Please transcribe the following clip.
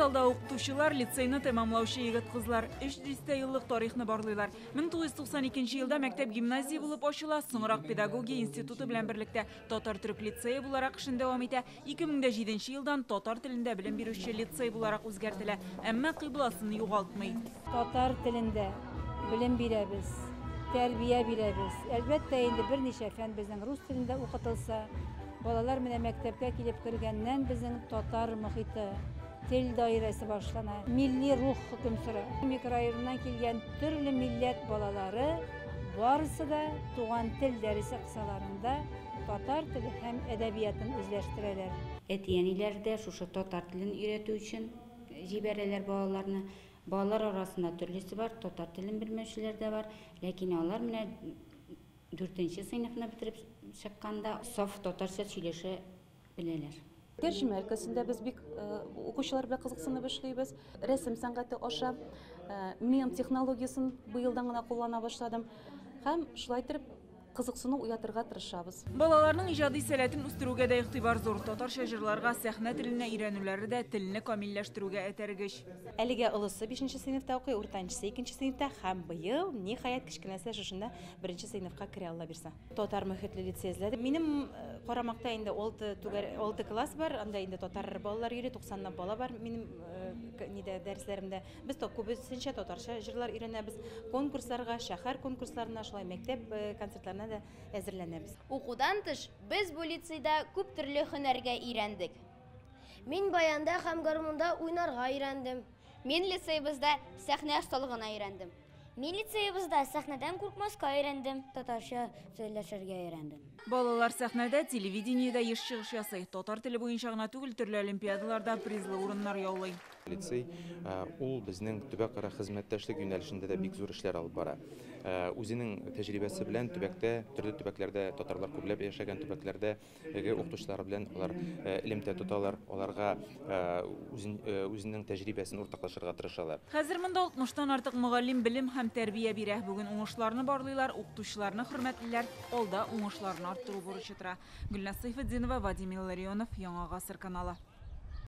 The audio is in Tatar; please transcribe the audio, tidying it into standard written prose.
залда оқытушылар лицейны тәмамлаушы егет кызлар 300 еллык тарихны барлыйлар. 1992 елда мәктәп гимназия булып ачыла, соңрак педагогия институты белән берлектә татар төрек лицее буларак эшен дәвам итә. 2007 елдан татар телендә белем бирүче лицей буларак үзгәртелә, әмма кыйбласын югалтмый. Татар телендә белем бирәбез, тәрбия бирәбез. Әлбәттә инде берничә фән безнең рус телендә укытылса, балалар менә мәктәпкә килеп кергәннән безнең татар мохиты, тел даирәсе башлана. Милли рух хөкем сөрә. Микрорайоннан килгән төрле милләт балалары барысы да туган тел дәресе кысаларында татар теле һәм әдәбиятын үзләштерәләр. Әтиәниләр дә шушы татар телен өйрәтү өчен җибәрәләр балаларны. Балалар арасында төрлесе бар, татар телен белмәүчеләр дә бар, ләкин алар менә 4-нче сыйныфны бетереп чыкканда саф татарча сөйләшә беләләр. Тәрҗемә өлкәсендә без бик укучылар белән кызыксынып эшлибез. Рәсем сәнгате аша мем технологиясын быелдан гына куллана башладым. Һәм шулай итеп кызыксыну уятырга тырышабыз. Балаларның иҗади сәләтен үстерүгә дә игътибар зур. Татарча җырларга, сәхнә теленә өйрәнүләре дә телне камилләштерүгә этәргеч. Әлегә олысы 5-нче сыйныфта укый, уртанчысы 2-нче сыйныфта һәм быел ниһаять кичкенәсе шушында 1-нче сыйныфка керә алла бирсә. Татар мөхитле лицей эзләдем. Минем карамакта инде 6 класс бар, анда инде татар балалар йөри, 90 бала бар. Минем нидә дәресләремдә без күбесенчә татарча җырлар өйрәнәбез. Конкурсларга, шәһәр конкурсларына, шулай мәктәп концертларына да әзерләнәбез. Укудан тыш без бу лицейда күп төрле һөнәргә өйрәндек. Мин баянда һәм гармунда уйнарга өйрәндем. Мин лицейбызда сәхнә осталыгына өйрәндем. Мин лицейбызда сәхнәдән куркмаска өйрәндем, татарча сөйләшергә өйрәндем. Балалар сәхнәдә, телевидениедә еш чыгыш ясый. Татар теле буенча гына түгел, төрле олимпиадаларда призлы урыннар яулый. Лицей ул безнең төбәк-ара хезмәттәшлек юнәлешендә дә бик зур эшләр алып бара. Үзенең тәҗрибәсе белән төбәктә, төрле төбәкләрдә татарлар күпләп яшәгән төбәкләрдә укытучылар белән алар элемтә тоталар, аларга үзенең тәҗрибәсен уртаклашырга тырышалар. Хәзер монда 60-тан артык мөгаллим белем һәм тәрбия бирә. Бүген уңышларны барлыйлар, укытучыларны хөрмәтлиләр, алда уңышларны арттыру бурычы тора. Гөлназ Сайфетдинова, Вадим Илларионов, Яңа Гасыр каналы.